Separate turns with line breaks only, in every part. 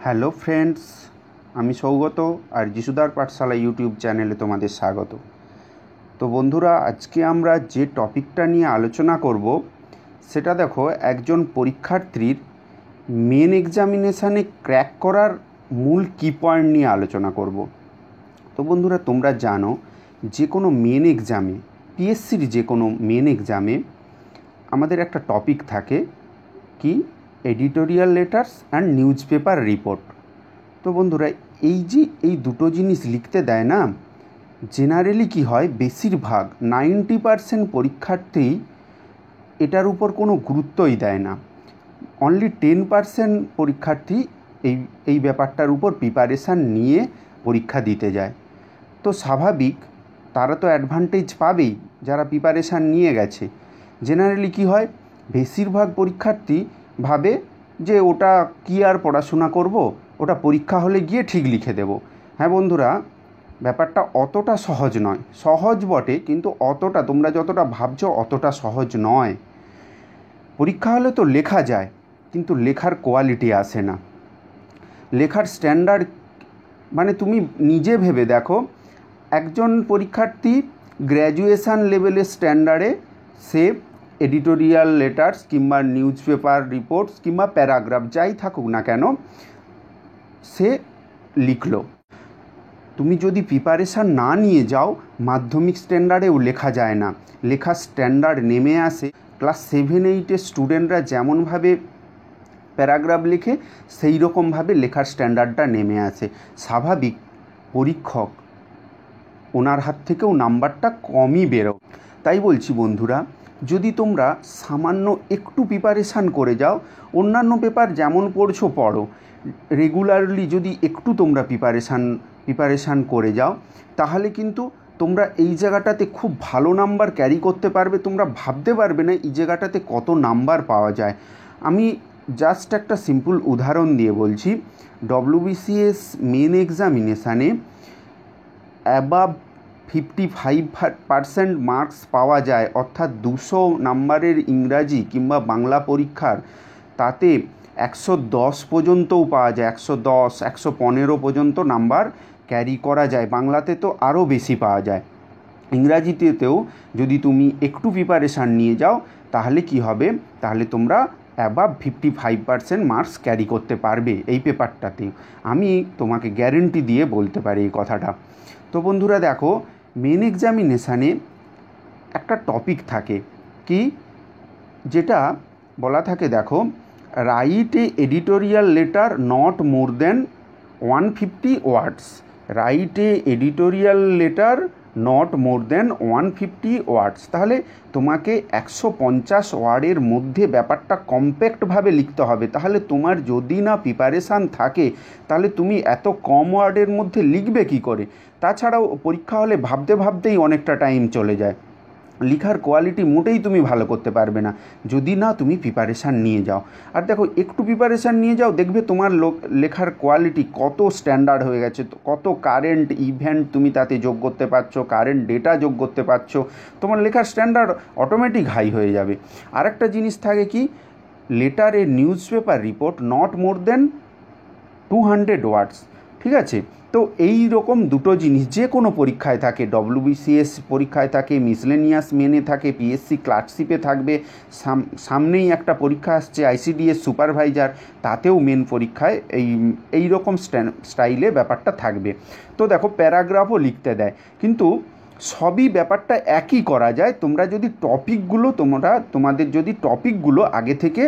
Hello friends, আমি সৌগত আর যিশুদার পাঠশালা YouTube চ্যানেলে তোমাদের স্বাগত। তো বন্ধুরা, আজকে আমরা যে টপিকটা নিয়ে আলোচনা করব সেটা দেখো, একজন পরীক্ষার্থীর মেন এক্সামিনেশানে ক্র্যাক করার মূল কি পয়েন্ট নিয়ে আলোচনা করব। তো বন্ধুরা, তোমরা জানো যে কোনো মেন এক্সামে, পিএসসির যে কোনো মেন এক্সামে আমাদের একটা টপিক থাকে কি, editorial letters and news paper report. তো বন্ধুরা, এই দুটো জিনিস লিখতে দেয় না, জেনারেলি কি হয়, বেশিরভাগ 90% পরীক্ষার্থী এটার উপর কোনো গুরুত্বই দেয় না। অনলি 10% পরীক্ষার্থী এই ব্যাপারটার উপর প্রিপারেশান নিয়ে পরীক্ষা দিতে যায়। তো স্বাভাবিক, তারা তো অ্যাডভান্টেজ পাবেই যারা প্রিপারেশান নিয়ে গেছে। জেনারেলি কি হয়, বেশিরভাগ পরীক্ষার্থী ভাবে যে ওটা কি আর পড়াশোনা করব, ওটা পরীক্ষা হলে গিয়ে ঠিক লিখে দেব। হ্যাঁ বন্ধুরা, ব্যাপারটা অতটা সহজ নয়। সহজ বটে, কিন্তু অতটা, তোমরা যতটা ভাবছো অতটা সহজ নয়। পরীক্ষা হলে তো লেখা যায়, কিন্তু লেখার কোয়ালিটি আসে না। লেখার স্ট্যান্ডার্ড, মানে তুমি নিজে ভেবে দেখো, একজন পরীক্ষার্থী গ্র্যাজুয়েশান লেভেলের স্ট্যান্ডার্ডে সে এডিটোরিয়াল লেটার্স কিংবা নিউজ পেপার রিপোর্টস কিংবা প্যারাগ্রাফ যাই থাকুক না কেন সে লিখলো। তুমি যদি প্রিপারেশান না নিয়ে যাও, মাধ্যমিক স্ট্যান্ডার্ডেও লেখা যায় না। লেখার স্ট্যান্ডার্ড নেমে আসে। ক্লাস 7-8-এর স্টুডেন্টরা যেমনভাবে প্যারাগ্রাফ লেখে, সেই রকমভাবে লেখার স্ট্যান্ডার্ডটা নেমে আসে। স্বাভাবিক, পরীক্ষক ওনার হাত থেকেও নাম্বারটা কমই বেরো। তাই বলছি বন্ধুরা, যদি তোমরা সামান্য একটু প্রিপারেশান করে যাও, অন্যান্য পেপার যেমন পড়ছো পড়ো, রেগুলারলি যদি একটু তোমরা প্রিপারেশান করে যাও, তাহলে কিন্তু তোমরা এই জায়গাটাতে খুব ভালো নাম্বার ক্যারি করতে পারবে। তোমরা ভাবতে পারবে না এই জায়গাটাতে কত নাম্বার পাওয়া যায়। আমি জাস্ট একটা সিম্পল উদাহরণ দিয়ে বলছি। ডব্লিউবিসিএস মেন এক্সামিনেশানে অ্যাবাভ 55% মার্কস পাওয়া যায়, অর্থাৎ 200 নাম্বারের ইংরাজি কিংবা বাংলা পরীক্ষার, তাতে 110 পর্যন্তও পাওয়া যায়। 110, 115 পর্যন্ত নাম্বার ক্যারি করা যায়। বাংলাতে তো আরও বেশি পাওয়া যায়। ইংরাজিতেও যদি তুমি একটু প্রিপারেশান নিয়ে যাও, তাহলে কি হবে, তাহলে তোমরা অ্যাবাভ 55% মার্কস ক্যারি করতে পারবে এই পেপারটাতে। আমি তোমাকে গ্যারেন্টি দিয়ে বলতে পারি এই কথাটা। তো বন্ধুরা দেখো, মেন এক্সামিনেশানে একটা টপিক থাকে কি, যেটা বলা থাকে, দেখো, write a editorial letter not more than 150 words. Write a editorial letter not more than 150 words. তাহলে তোমাকে 150 ওয়ার্ডের মধ্যে ব্যাপারটা কম্প্যাক্টভাবে লিখতে হবে। তাহলে তোমার যদি না প্রিপারেশান থাকে, তাহলে তুমি এত কম ওয়ার্ডের মধ্যে লিখবে কি করে? তাছাড়াও পরীক্ষা হলে ভাবতে ভাবতেই অনেকটা টাইম চলে যায়। লেখার কোয়ালিটি মোটেই তুমি ভালো করতে পারবে না যদি না তুমি প্রিপারেশান নিয়ে যাও। আর দেখো, একটু প্রিপারেশান নিয়ে যাও, দেখবে তোমার লেখার কোয়ালিটি কত স্ট্যান্ডার্ড হয়ে গেছে। কত কারেন্ট ইভেন্ট তুমি তাতে যোগ করতে পারছো, কারেন্ট ডেটা যোগ করতে পারছো, তোমার লেখার স্ট্যান্ডার্ড অটোমেটিক হাই হয়ে যাবে। আরেকটা জিনিস থাকে কি, লেটারে newspaper report not more than 200 words. ঠিক আছে? তো এই রকম দুটো জিনিস যে কোনো পরীক্ষায় থাকে। ডব্লিউবিসিএস পরীক্ষায় থাকে, মিসলেনিয়াস মেনে থাকে, পিএসসি ক্লার্কশিপে থাকবে, সামনেই একটা পরীক্ষা আসছে আইসিডিএস সুপারভাইজার, তাতেও মেন পরীক্ষায় এই রকম স্টাইলে ব্যাপারটা থাকবে। তো দেখো, প্যারাগ্রাফও লিখতে দেয়, কিন্তু সবই ব্যাপারটা একই করা যায় তোমরা যদি টপিকগুলো তোমাদের যদি টপিকগুলো আগে থেকে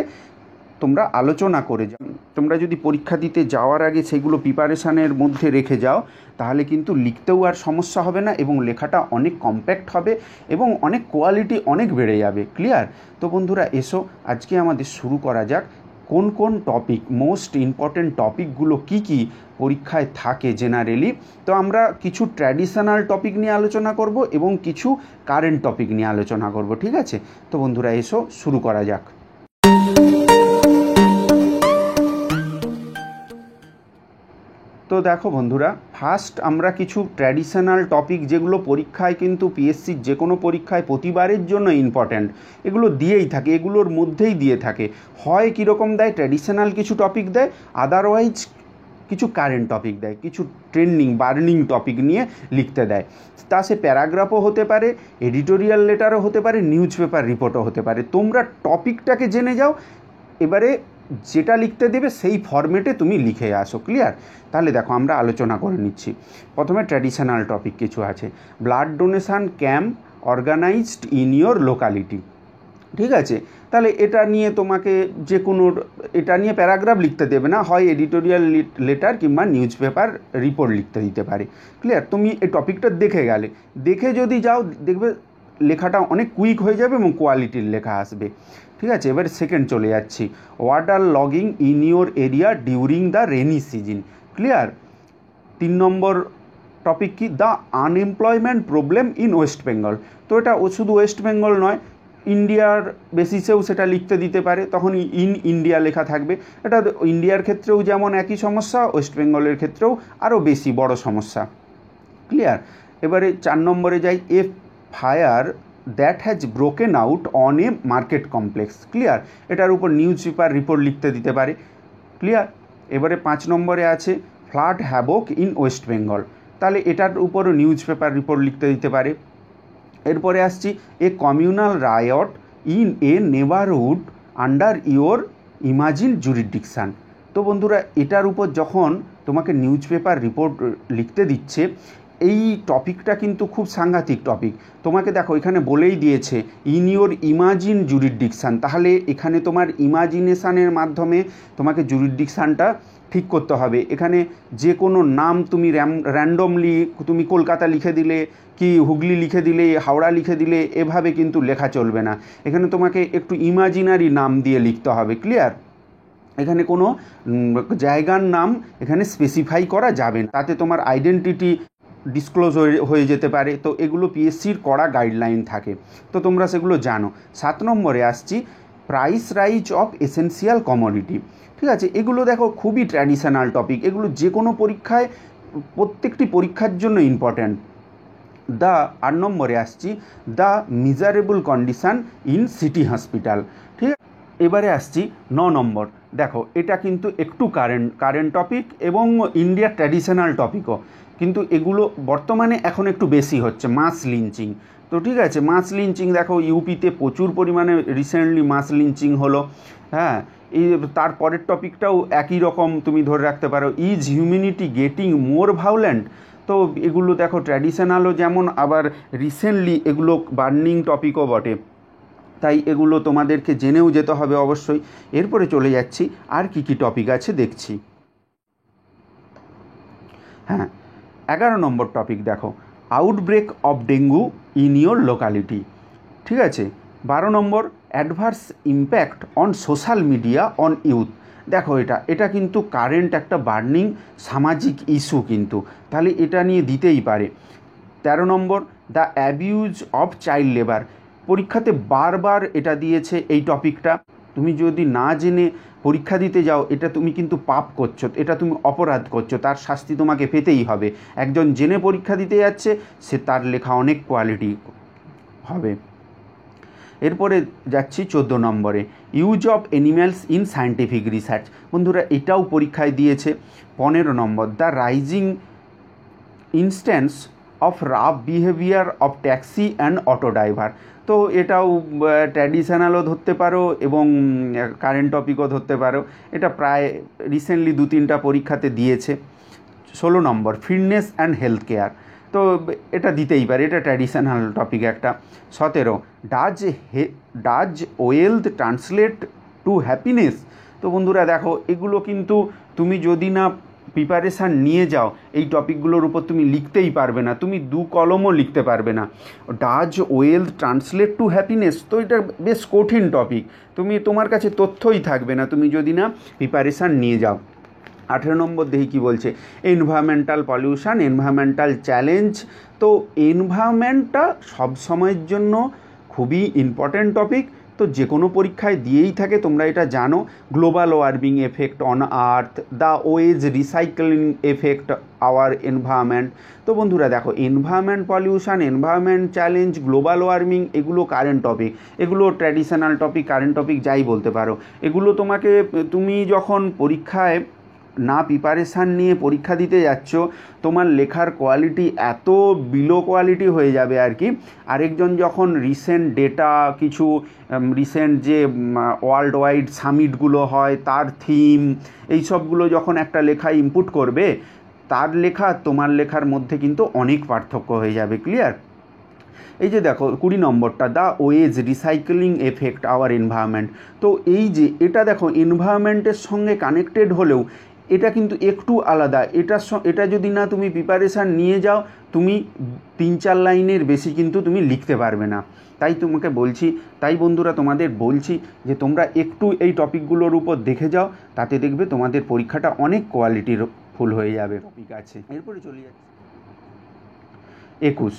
তোমরা আলোচনা করে যাও। তোমরা যদি পরীক্ষা দিতে যাওয়ার আগে সেগুলো প্রিপারেশানের মধ্যে রেখে যাও, তাহলে কিন্তু লিখতেও আর সমস্যা হবে না এবং লেখাটা অনেক কম্প্যাক্ট হবে এবং অনেক কোয়ালিটি অনেক বেড়ে যাবে। ক্লিয়ার? তো বন্ধুরা, এসো আজকে আমাদের শুরু করা যাক। কোন কোন টপিক, মোস্ট ইম্পর্ট্যান্ট টপিকগুলো কি কি পরীক্ষায় থাকে জেনারেলি। তো আমরা কিছু ট্র্যাডিশনাল টপিক নিয়ে আলোচনা করব এবং কিছু কারেন্ট টপিক নিয়ে আলোচনা করব। ঠিক আছে? তো বন্ধুরা, এসো শুরু করা যাক। তো দেখো বন্ধুরা, ফার্স্ট আমরা কিছু ট্র্যাডিশনাল টপিক, যেগুলো পরীক্ষায় কিন্তু পিএসসির যে কোনো পরীক্ষায় প্রতিবারের জন্য ইম্পর্ট্যান্ট, এগুলো দিয়েই থাকে, এগুলোর মধ্যেই দিয়ে থাকে। হয় কীরকম দেয়, ট্র্যাডিশনাল কিছু টপিক দেয়, আদারওয়াইজ কিছু কারেন্ট টপিক দেয়, কিছু ট্রেন্ডিং বার্নিং টপিক নিয়ে লিখতে দেয়। তা সে প্যারাগ্রাফও হতে পারে, এডিটোরিয়াল লেটারও হতে পারে, নিউজ পেপার রিপোর্টও হতে পারে। তোমরা টপিকটাকে জেনে যাও, এবারে যেটা লিখতে দেবে সেই ফরম্যাটে তুমি লিখে আসো। ক্লিয়ার? তাহলে দেখো আমরা আলোচনা করে নিচ্ছি। প্রথমে ট্র্যাডিশনাল টপিক কিছু আছে। Blood donation camp organized in your locality. ঠিক আছে, তাহলে এটা নিয়ে তোমাকে যে কোনো, এটা নিয়ে প্যারাগ্রাফ লিখতে দেবে না, হয় এডিটোরিয়াল লেটার কিংবা নিউজ পেপার রিপোর্ট লিখতে দিতে পারে। ক্লিয়ার? তুমি এই টপিকটা দেখে গেলে, দেখে যদি যাও দেখবে লেখাটা অনেক কুইক হয়ে যাবে এবং কোয়ালিটির লেখা আসবে। ঠিক আছে, এবার সেকেন্ড চলে যাচ্ছি। Water logging in your area during the rainy season. Clear? 3 number topic কি? The unemployment problem in West Bengal. তো এটা শুধু ওয়েস্ট বেঙ্গল নয়, ইন্ডিয়ার বেসিসেও সেটা লিখতে দিতে পারে, তখন ইন ইন্ডিয়া লেখা থাকবে। এটা ইন্ডিয়ার ক্ষেত্রেও যেমন একই সমস্যা, ওয়েস্ট বেঙ্গলের ক্ষেত্রেও আরও বেশি বড় সমস্যা। ক্লিয়ার? এবারে 4 নম্বরে যাই। A fire that has broken out on a market complex. Clear? এটার উপর নিউজ পেপার রিপোর্ট লিখতে দিতে পারে। ক্লিয়ার? এবারে 5 নম্বরে আছে flood havoc in West Bengal. তাহলে এটার উপরও নিউজ পেপার রিপোর্ট লিখতে দিতে পারে। এরপরে আসছি a communal riot in a neighbourhood under your imagine jurisdiction. তো বন্ধুরা, এটার উপর যখন তোমাকে নিউজ পেপার রিপোর্ট লিখতে দিচ্ছে, এই টপিকটা কিন্তু খুব সাংঘাতিক টপিক। তোমাকে দেখো এখানে বলেই দিয়েছে ইন ইয়োর ইমাজিন জুরিডিকশান। তাহলে এখানে তোমার ইমাজিনেশানের মাধ্যমে তোমাকে জুরিডিকশানটা ঠিক করতে হবে। এখানে যে কোনো নাম তুমি র্যান্ডমলি তুমি কলকাতা লিখে দিলে, কি হুগলি লিখে দিলে, হাওড়া লিখে দিলে, এভাবে কিন্তু লেখা চলবে না। এখানে তোমাকে একটু ইমাজিনারি নাম দিয়ে লিখতে হবে। ক্লিয়ার? এখানে কোনো জায়গার নাম এখানে স্পেসিফাই করা যাবে না, তাতে তোমার আইডেন্টিটি ডিসক্লোজ হয়ে যেতে পারে। তো এগুলো পিএসসির কড়া গাইডলাইন থাকে, তো তোমরা সেগুলো জানো। 7 নম্বরে আসছি price rise of essential commodity. ঠিক আছে, এগুলো দেখো খুবই ট্র্যাডিশনাল টপিক, এগুলো যে কোনো পরীক্ষায়, প্রত্যেকটি পরীক্ষার জন্য ইম্পর্ট্যান্ট। 8 নম্বরে আসছি the miserable condition in city hospital. ঠিক আছে, এবারে আসছি 9 নম্বর। দেখো এটা কিন্তু একটু কারেন্ট টপিক এবং ইন্ডিয়ার ট্র্যাডিশনাল টপিকও, কিন্তু এগুলো বর্তমানে এখন একটু বেশি হচ্ছে, মাস লিঞ্চিং। তো ঠিক আছে, মাস লিঞ্চিং দেখো ইউপিতে প্রচুর পরিমাণে রিসেন্টলি মাস লিঞ্চিং হলো। হ্যাঁ, এই তারপরের টপিকটাও একই রকম তুমি ধরে রাখতে পারো, is humanity getting more violent. তো এগুলো দেখো ট্র্যাডিশনালও যেমন, আবার রিসেন্টলি এগুলো বার্নিং টপিকও বটে, তাই এগুলো তোমাদেরকে জেনেও যেতে হবে অবশ্যই। এরপরে চলে যাচ্ছি আর কি কি টপিক আছে দেখছি। হ্যাঁ, 11 নম্বর টপিক দেখো outbreak of dengue in your locality. ঠিক আছে, 12 number adverse impact on social media on youth. দেখো এটা কিন্তু কারেন্ট একটা বার্নিং সামাজিক ইস্যু কিন্তু, তাহলে এটা নিয়ে দিতেই পারে। 13 number the abuse of child labour. পরীক্ষাতে বারবার এটা দিয়েছে এই টপিকটা। তুমি যদি না জেনে পরীক্ষা দিতে যাও, এটা তুমি কিন্তু পাপ করছো, এটা তুমি অপরাধ করছো, তার শাস্তি তোমাকে পেতেই হবে। একজন জেনে পরীক্ষা দিতে যাচ্ছে, সে তার লেখা অনেক কোয়ালিটি হবে। এরপরে যাচ্ছি 14 নম্বরে use of animals in scientific research. বন্ধুরা এটাও পরীক্ষায় দিয়েছে। 15 number the rising instance of rough behaviour of taxi and auto driver. তো এটাও ট্র্যাডিশনালও ধরতে পারো এবং কারেন্ট টপিকও ধরতে পারো। এটা প্রায় রিসেন্টলি 2-3টা পরীক্ষাতে দিয়েছে। 16 নম্বর ফিটনেস অ্যান্ড হেলথ কেয়ার। তো এটা দিতেই পারে, এটা ট্র্যাডিশনাল টপিক একটা। 17 does wealth translate to happiness. তো বন্ধুরা দেখো এগুলো কিন্তু তুমি যদি না প্রিপারেশান নিয়ে যাও, এই টপিকগুলোর উপর তুমি লিখতেই পারবে না, তুমি 2 কলমও লিখতে পারবে না। Does wealth translate to happiness, তো এটা বেশ কঠিন টপিক, তোমার কাছে তথ্যই থাকবে না তুমি যদি না প্রিপারেশান নিয়ে যাও। 18 নম্বর দেখি কী বলছে, এনভায়রনমেন্টাল পলিউশন, এনভায়রনমেন্টাল চ্যালেঞ্জ। তো এনভায়রনমেন্টটা সব সময়ের জন্য খুবই ইম্পর্ট্যান্ট টপিক, তো যে কোনো পরীক্ষায় দিয়েই থাকে, তোমরা এটা জানো। Global warming effect on earth, the ways recycling effect our environment. তো বন্ধুরা দেখো environment pollution, environment challenge, global warming, এগুলো কারেন্ট টপিক, এগুলো ট্র্যাডিশনাল টপিক, কারেন্ট টপিক যাই বলতে পারো। এগুলো তুমি যখন পরীক্ষায় না প্রিপারেশান নিয়ে পরীক্ষা দিতে যাচ্ছ, তোমার লেখার কোয়ালিটি এত বিলো কোয়ালিটি হয়ে যাবে আর কি। আরেকজন যখন রিসেন্ট ডেটা, কিছু রিসেন্ট যে ওয়ার্ল্ড ওয়াইড সামিটগুলো হয় তার থিম, এই সবগুলো যখন একটা লেখা ইনপুট করবে, তার লেখা তোমার লেখার মধ্যে কিন্তু অনেক পার্থক্য হয়ে যাবে। ক্লিয়ার? এই যে দেখো 20 নম্বরটা, the ways recycling effect our environment. তো এই যে এটা দেখো এনভায়রনমেন্টের সঙ্গে কানেক্টেড হলেও এটা কিন্তু একটু আলাদা। এটা যদি না তুমি প্রিপারেশান নিয়ে যাও, তুমি 3-4 লাইনের বেশি কিন্তু তুমি লিখতে পারবে না। তাই তোমাকে বলছি, তাই বন্ধুরা তোমাদের বলছি যে তোমরা একটু এই টপিকগুলোর উপর দেখে যাও, তাতে দেখবে তোমাদের পরীক্ষাটা অনেক কোয়ালিটির ফুল হয়ে যাবে। টপিক আছে, এরপরে চলে যাচ্ছে 21,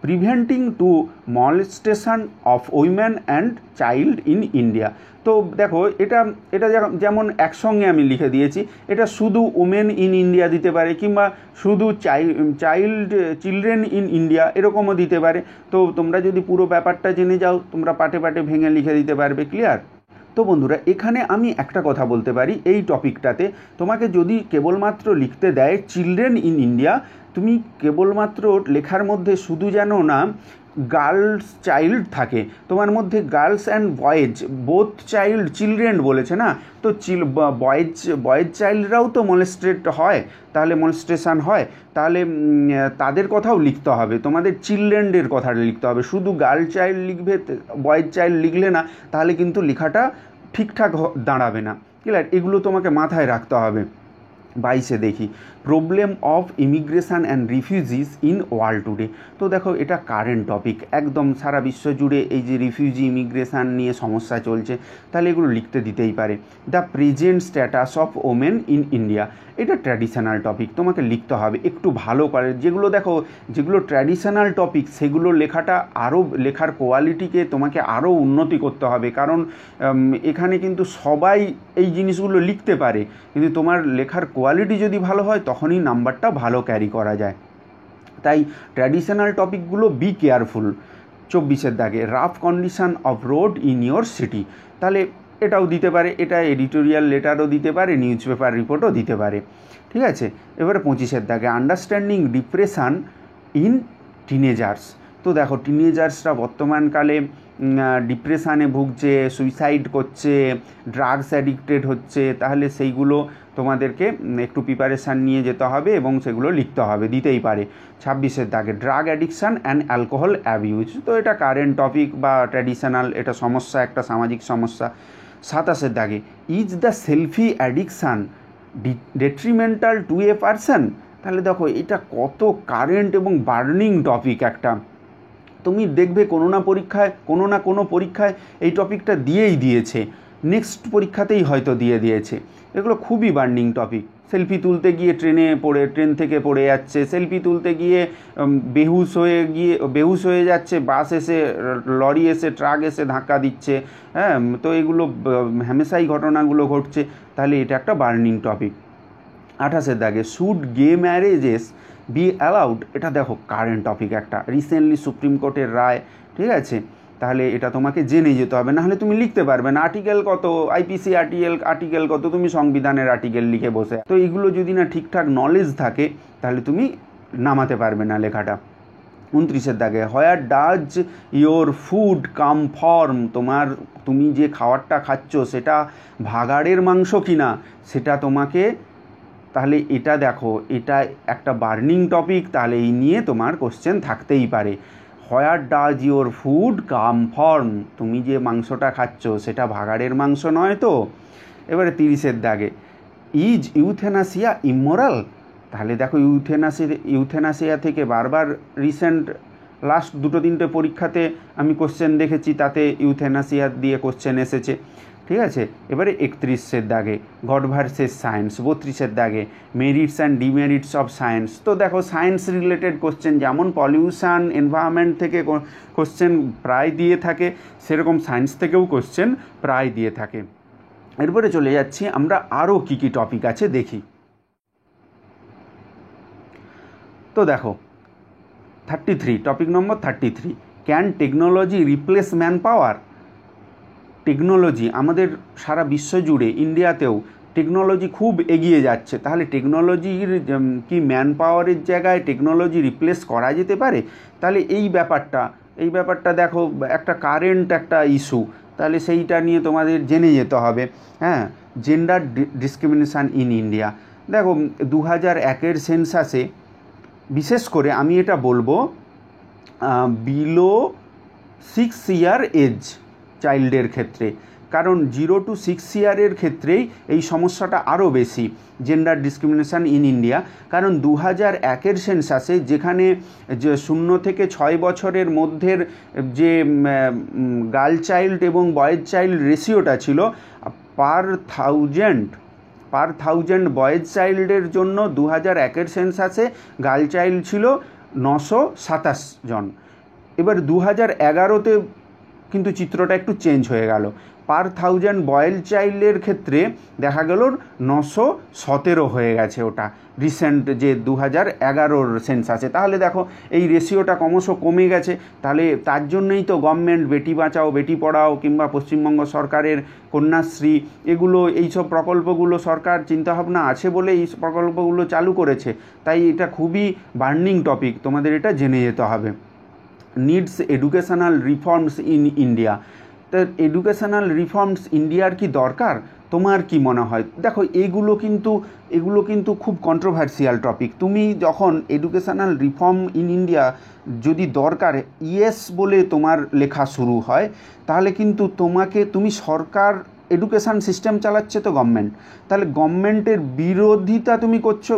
preventing to molestation of women and child in India. তো দেখো এটা এটা যেমন একসঙ্গে আমি লিখে দিয়েছি, এটা শুধু উমেন ইন ইন্ডিয়া দিতে পারে, কিংবা শুধু চিলড্রেন ইন ইন্ডিয়া এরকমও দিতে পারে। তো তোমরা যদি পুরো ব্যাপারটা জেনে যাও, তোমরা পাটে পাটে ভেঙে লিখে দিতে পারবে। ক্লিয়ার? তো বন্ধুরা এখানে আমি একটা কথা বলতে পারি, এই টপিকটাতে তোমাকে যদি কেবলমাত্র লিখতে দেয় চিলড্রেন ইন ইন্ডিয়া, তুমি কেবলমাত্র লেখার মধ্যে শুধু যেন না গার্লস চাইল্ড থাকে, তোমার মধ্যে girls and boys both children বলেছে না, তো বয়েজ চাইল্ডরাও তো মলেস্টেড হয়, তাহলে মলেস্টেশন হয়, তাহলে তাদের কথাও লিখতে হবে। তোমাদের চিলড্রেনদের কথা লিখতে হবে, শুধু গার্ল চাইল্ড লিখবে, বয়েজ চাইল্ড লিখলে না, তাহলে কিন্তু লেখাটা ঠিকঠাক দাঁড়াবে না। ক্লিয়ার? এগুলো তোমাকে মাথায় রাখতে হবে। 22 দেখি, problem of immigration and refugees in world today. তো দেখো এটা কারেন্ট টপিক, একদম সারা বিশ্ব জুড়ে এই যে রিফিউজি ইমিগ্রেশান নিয়ে সমস্যা চলছে, তাহলে এগুলো লিখতে দিতেই পারে। The present status of women in India, এটা ট্র্যাডিশনাল টপিক, তোমাকে লিখতে হবে একটু ভালো করে। যেগুলো ট্র্যাডিশনাল টপিক, সেগুলো লেখার কোয়ালিটিকে তোমাকে আরও উন্নতি করতে হবে, কারণ এখানে কিন্তু সবাই এই জিনিসগুলো লিখতে পারে, কিন্তু তোমার লেখার কোয়ালিটি যদি ভালো হয় তখনই নাম্বারটা ভালো ক্যারি করা যায়। তাই ট্র্যাডিশনাল টপিকগুলো বি কেয়ারফুল। 24 দাগে, rough condition of road in your city, তাহলে এটাও দিতে পারে, এটা এডিটোরিয়াল লেটারও দিতে পারে, নিউজ পেপার রিপোর্টও দিতে পারে। ঠিক আছে? এবারে 25 দাগে, আন্ডারস্ট্যান্ডিং ডিপ্রেশন ইন টিনেজার্স। তো দেখো টিনেজার্সরা বর্তমানকালে ডিপ্রেশানে ভুগছে, সুইসাইড করছে, ড্রাগস অ্যাডিক্টেড হচ্ছে, তাহলে সেইগুলো তোমাদেরকে একটু প্রিপারেশান নিয়ে যেতে হবে এবং সেগুলো লিখতে হবে, দিতেই পারে। 26 দাগে, drug addiction and alcohol abuse. তো এটা কারেন্ট টপিক বা ট্র্যাডিশনাল, এটা সমস্যা, একটা সামাজিক সমস্যা। 27 দাগে, is the selfie addiction detrimental two a person. তাহলে দেখো এটা কত কারেন্ট এবং বার্নিং টপিক একটা। তুমি দেখবে কোনো না কোনো পরীক্ষায় এই টপিকটা দিয়েই দিয়েছে, নেক্সট পরীক্ষাতেই হয়তো দিয়েছে। এগুলো খুবই বার্নিং টপিক। সেলফি তুলতে গিয়ে ট্রেন থেকে পড়ে যাচ্ছে, সেলফি তুলতে গিয়ে বেহুশ হয়ে যাচ্ছে, বাস এসে, লরি এসে, ট্রাক এসে ধাক্কা দিচ্ছে। হ্যাঁ, তো এগুলো হামেশাই ঘটনাগুলো ঘটছে, তাহলে এটা একটা বার্নিং টপিক। 28 দাগে, should gay marriages be allowed. এটা দেখো কারেন্ট টপিক একটা, রিসেন্টলি সুপ্রিম কোর্টের রায়। ঠিক আছে? তাহলে এটা তোমাকে জেনে যেতে হবে, নাহলে তুমি লিখতে পারবে না। আর্টিকেল কত, আইপিসি আর্টিকেল কত, তুমি সংবিধানের আর্টিকেল লিখে বসে। তো এইগুলো যদি না ঠিকঠাক নলেজ থাকে, তাহলে তুমি নামাতে পারবে না লেখাটা। 29 দাগে, where does your food come from. তুমি যে খাবারটা খাচ্ছ সেটা ভাগাড়ের মাংস কিনা, সেটা তোমাকে, তাহলে এটা দেখো, এটা একটা বার্নিং টপিক, তাহলে এই নিয়ে তোমার কোশ্চেন থাকতেই পারে। Where does your food come from, তুমি যে মাংসটা খাচ্ছ সেটা ভাগাড়ের মাংস নয় তো। এবারে 30 দাগে, ইজ ইউথেনাসিয়া ইমোরাল। তাহলে দেখো ইউথেনাসিয়া থেকে বারবার রিসেন্ট লাস্ট 2-3টে পরীক্ষাতে আমি কোশ্চেন দেখেছি, তাতে ইউথেনাসিয়া দিয়ে কোশ্চেন এসেছে। ঠিক আছে? এবারে 31 দাগে, গড ভার্সেস সায়েন্স। 32 দাগে, merits and demerits of science. তো দেখো সায়েন্স রিলেটেড কোশ্চেন, যেমন পলিউশন, এনভায়রনমেন্ট থেকে কোশ্চেন প্রায় দিয়ে থাকে, সেরকম সায়েন্স থেকেও কোশ্চেন প্রায় দিয়ে থাকে। এরপরে চলে যাচ্ছি আমরা আরও কী কী টপিক আছে দেখি। তো দেখো 33, topic number 33, can technology replace man power. Technology, আমাদের সারা বিশ্ব জুড়ে, ইন্ডিয়াতেও টেকনোলজি খুব এগিয়ে যাচ্ছে, তাহলে টেকনোলজির কি ম্যান পাওয়ারের জায়গায় টেকনোলজি রিপ্লেস করা যেতে পারে? তাহলে এই ব্যাপারটা দেখো একটা কারেন্ট একটা ইস্যু, তাহলে সেইটা নিয়ে তোমাদের জেনে যেতে হবে। হ্যাঁ, জেন্ডার ডিসক্রিমিনেশান ইন ইন্ডিয়া। দেখো 2001-এর সেন্সাসে বিশেষ করে আমি এটা বলবো বিলো 6 ইয়ার এজ চাইল্ডের ক্ষেত্রে, কারণ 0 to 6 ইয়ারের ক্ষেত্রেই এই সমস্যাটা আরও বেশি, জেন্ডার ডিসক্রিমিনেশান ইন ইন্ডিয়া। কারণ 2001-এর সেন্সাসে যেখানে যে 0 থেকে 6 বছরের মধ্যের যে গার্ল চাইল্ড এবং বয়েজ চাইল্ড রেশিওটা ছিল, পার থাউজেন্ড বয়েজ চাইল্ডের জন্য 2001-এর সেন্সাসে গার্ল চাইল্ড ছিল 927 জন। এবার 2011-তে কিন্তু চিত্রটা একটু চেঞ্জ হয়ে গেল, পার থাউজেন্ড বয়েজ চাইল্ডের ক্ষেত্রে দেখা গেল 917 হয়ে গেছে ওটা রিসেন্ট যে 2011-র সেন্সাসে। তাহলে দেখো এই রেশিওটা ক্রমশ কমে গেছে। তাহলে তার জন্যই তো গভর্নমেন্ট বেটি বাঁচাও বেটি পড়াও কিংবা পশ্চিমবঙ্গ সরকারের কন্যাশ্রী এইসব প্রকল্পগুলো সরকার চিন্তাভাবনা আছে বলে এই প্রকল্পগুলো চালু করেছে। তাই এটা খুবই বার্নিং টপিক, তোমাদের এটা জেনে যেতে হবে। Needs educational reforms in India. তো এডুকেশনাল রিফর্মস ইন্ডিয়ার কি দরকার, তোমার কি মনে হয়? দেখো এগুলো কিন্তু খুব কন্ট্রোভার্সিয়াল টপিক। তুমি যখন এডুকেশনাল রিফর্ম ইন ইন্ডিয়া যদি দরকার ইয়েস বলে তোমার লেখা শুরু হয়, তাহলে কিন্তু তুমি সরকার এডুকেশান সিস্টেম চালাচ্ছে তো গভর্নমেন্ট, তাহলে গভর্নমেন্টের বিরোধিতা তুমি করছো,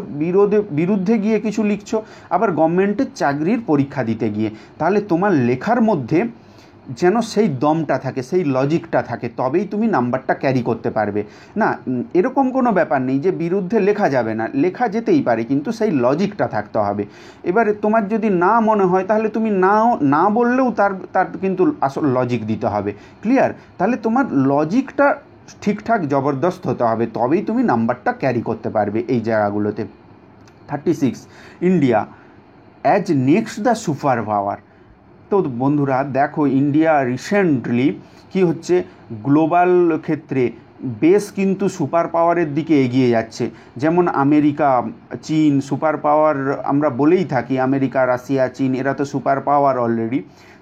বিরুদ্ধে গিয়ে কিছু লিখছো, আবার গভর্নমেন্টের চাকরির পরীক্ষা দিতে গিয়ে। তাহলে তোমার লেখার মধ্যে যেন সেই দমটা থাকে, সেই লজিকটা থাকে, তবেই তুমি নাম্বারটা ক্যারি করতে পারবে। না, এরকম কোনো ব্যাপার নেই যে বিরুদ্ধে লেখা যাবে না, লেখা যেতেই পারে, কিন্তু সেই লজিকটা থাকতে হবে। এবারে তোমার যদি না মনে হয়, তাহলে তুমি না বললেও তার কিন্তু আসল লজিক দিতে হবে। ক্লিয়ার? তাহলে তোমার লজিকটা ঠিকঠাক জবরদস্ত হতে হবে, তবেই তুমি নাম্বারটা ক্যারি করতে পারবে এই জায়গাগুলোতে। 36, India as next the super power. তো বন্ধুরা দেখো, ইন্ডিয়া রিসেন্টলি কি হচ্ছে, গ্লোবাল ক্ষেত্রে বেশ কিন্তু সুপার পাওয়ারের দিকে এগিয়ে যাচ্ছে। যেমন আমেরিকা, চীন সুপার পাওয়ার আমরা বলেই থাকি, আমেরিকা, রাশিয়া, চীন এরা তো সুপার পাওয়ার অলরেডি।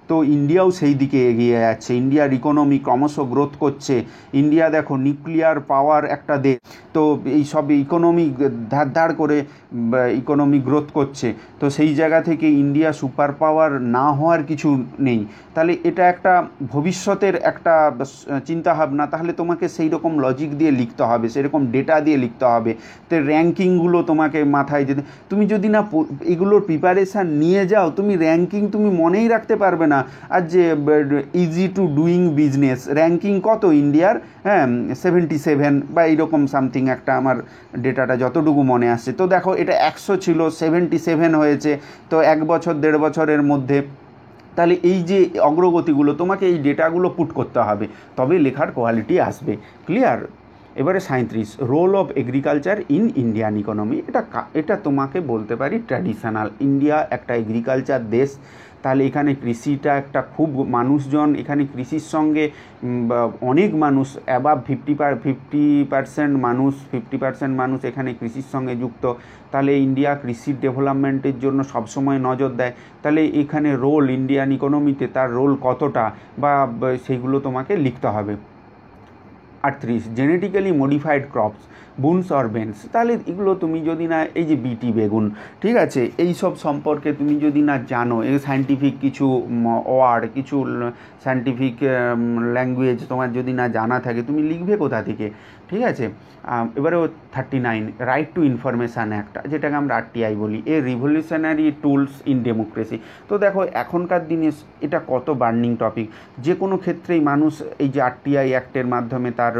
তো ইন্ডিয়াও সেই দিকে এগিয়ে যাচ্ছে, ইন্ডিয়ার ইকোনমি ক্রমশ গ্রোথ করছে। ইন্ডিয়া দেখো নিউক্লিয়ার পাওয়ার একটা দেশ, তো এই সব ইকোনমি ধার করে ইকোনমি গ্রোথ করছে। তো সেই জায়গা থেকে ইন্ডিয়া সুপার পাওয়ার না হওয়ার কিছু নেই। তাহলে এটা একটা ভবিষ্যতের একটা চিন্তাভাবনা, তাহলে তোমাকে সেই রকম লজিক দিয়ে লিখতে হবে, সেরকম ডেটা দিয়ে লিখতে হবে। তো র্যাঙ্কিংগুলো তোমাকে মাথায় যেতে, তুমি যদি না এগুলোর প্রিপারেশান নিয়ে যাও, তুমি র্যাঙ্কিং তুমি মনেই রাখতে পারবে না। আর যে easy to doing business ranking কত ইন্ডিয়ার, 77 বা এইরকম সামথিং একটা, আমার ডেটাটা যতটুকু মনে আসছে। তো দেখো এটা 100 ছিল, 77 হয়েছে, তো 1 বছর 1.5 বছরের মধ্যে। তাহলে এই যে অগ্রগতিগুলো তোমাকে এই ডেটাগুলো পুট করতে হবে, তবে লেখার কোয়ালিটি আসবে। ক্লিয়ার? এবারে 37, role of agriculture in Indian economy. এটা তোমাকে বলতে পারি ট্র্যাডিশনাল, ইন্ডিয়া একটা এগ্রিকালচার দেশ। তাহলে এখানে কৃষিটা একটা খুব মানুষজন এখানে কৃষির সঙ্গে অনেক মানুষ, অ্যাবাভ 50% মানুষ এখানে কৃষির সঙ্গে যুক্ত। তাহলে ইন্ডিয়া কৃষির ডেভেলপমেন্টের জন্য সবসময় নজর দেয়। তাহলে এখানে রোল ইন্ডিয়ান ইকোনমিতে তার রোল কতটা, বা সেইগুলো তোমাকে লিখতে হবে। 38, genetically modified crops boons or banes. তাহলে এগুলো তুমি যদি না, এই যে বিটি বেগুন, ঠিক আছে, এই সব সম্পর্কে তুমি যদি না জানো, এই সায়েন্টিফিক কিছু ওয়ার্ড, কিছু সায়েন্টিফিক ল্যাঙ্গুয়েজ তোমার যদি না জানা থাকে, তুমি লিখবে কোথা থেকে? ঠিক আছে। এবারেও 39, রাইট টু ইনফরমেশান অ্যাক্ট, যেটাকে আমরা RTI বলি, এ রিভলিউশনারি টুলস ইন ডেমোক্রেসি। তো দেখো এখনকার দিনে এটা কত বার্নিং টপিক। যে কোনো ক্ষেত্রেই মানুষ এই যে RTI অ্যাক্টের মাধ্যমে তার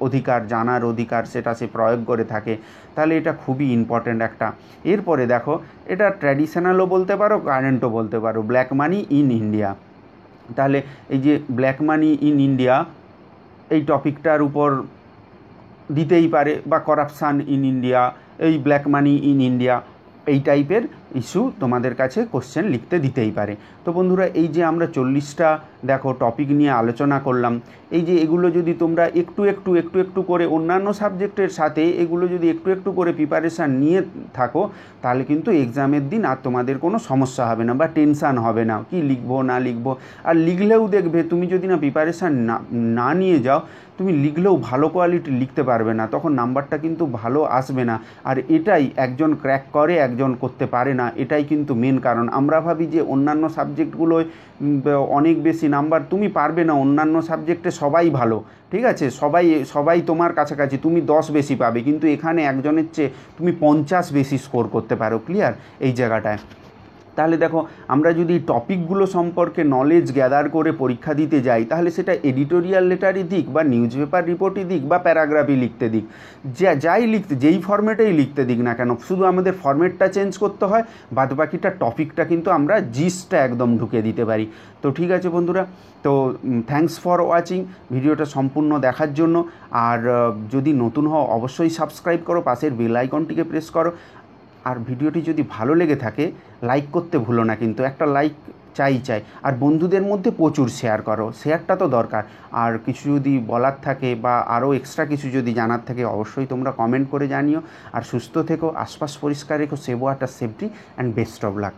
অধিকার, জানার অধিকার, সেটা সে প্রয়োগ করে থাকে। তাহলে এটা খুবই ইম্পর্ট্যান্ট একটা। এরপরে দেখো, এটা ট্র্যাডিশনালও বলতে পারো, কারেন্টও বলতে পারো, ব্ল্যাক মানি ইন ইন্ডিয়া। তাহলে এই যে ব্ল্যাক মানি ইন ইন্ডিয়া এই টপিকটার উপর দিতেই পারে, বা করাপশান ইন ইন্ডিয়া, এই ব্ল্যাক মানি ইন ইন্ডিয়া, এই টাইপের ইস্যু তোমাদের কাছে কোশ্চেন লিখতে দিতেই পারে। তো বন্ধুরা, এই যে আমরা 40টা দেখো টপিক নিয়ে আলোচনা করলাম, এই যে এগুলো যদি তোমরা একটু একটু করে অন্যান্য সাবজেক্টের সাথে এগুলো যদি একটু একটু করে প্রিপারেশান নিয়ে থাকো, তাহলে কিন্তু এক্সামের দিন আর তোমাদের কোনো সমস্যা হবে না বা টেনশান হবে না কি লিখবো না লিখবো। আর লিখলেও দেখবে তুমি যদি না প্রিপারেশান না নিয়ে যাও, তুমি লিখলেও ভালো কোয়ালিটি লিখতে পারবে না, তখন নাম্বারটা কিন্তু ভালো আসবে না। আর এটাই একজন ক্র্যাক করে একজন করতে পারে না, এটাই কিন্তু মেন কারণ। আমরা ভাবি যে অন্যান্য সাবজেক্টগুলোয় অনেক বেশি নাম্বার, তুমি পারবে না। অন্যান্য সাবজেক্টে সবাই ভালো, ঠিক আছে, সবাই তোমার কাছাকাছি, তুমি 10 বেশি পাবে, কিন্তু এখানে একজনের চেয়ে তুমি 50 বেশি স্কোর করতে পারো। ক্লিয়ার এই জায়গাটায়? তাহলে দেখো, আমরা যদি টপিকগুলো সম্পর্কে নলেজ গ্যাদার করে পরীক্ষা দিতে যাই, তাহলে সেটা এডিটোরিয়াল লেটারই দিক বা নিউজ পেপার রিপোর্টই দিক বা প্যারাগ্রাফই লিখতে দিক, যেই ফরম্যাটেই লিখতে দিক না কেন, শুধু আমাদের ফরম্যাটটা চেঞ্জ করতে হয়, বাদবাকিটা টপিকটা কিন্তু আমরা জিসটা একদম ঢুকে দিতে পারি। তো ঠিক আছে বন্ধুরা, তো থ্যাঙ্কস ফর ওয়াচিং, ভিডিওটা সম্পূর্ণ দেখার জন্য। আর যদি নতুন হও অবশ্যই সাবস্ক্রাইব করো, পাশের বেল আইকনটিকে প্রেস করো। আর ভিডিওটি যদি ভালো লেগে থাকে লাইক করতে ভুলো না, কিন্তু একটা লাইক চাই। আর বন্ধুদের মধ্যে প্রচুর শেয়ার করো, শেয়ারটা তো দরকার। আর কিছু যদি বলার থাকে বা আরও এক্সট্রা কিছু যদি জানার থাকে, অবশ্যই তোমরা কমেন্ট করে জানিও। আর সুস্থ থেকো, আশপাশ পরিষ্কার রেখো, save water safety and best of luck.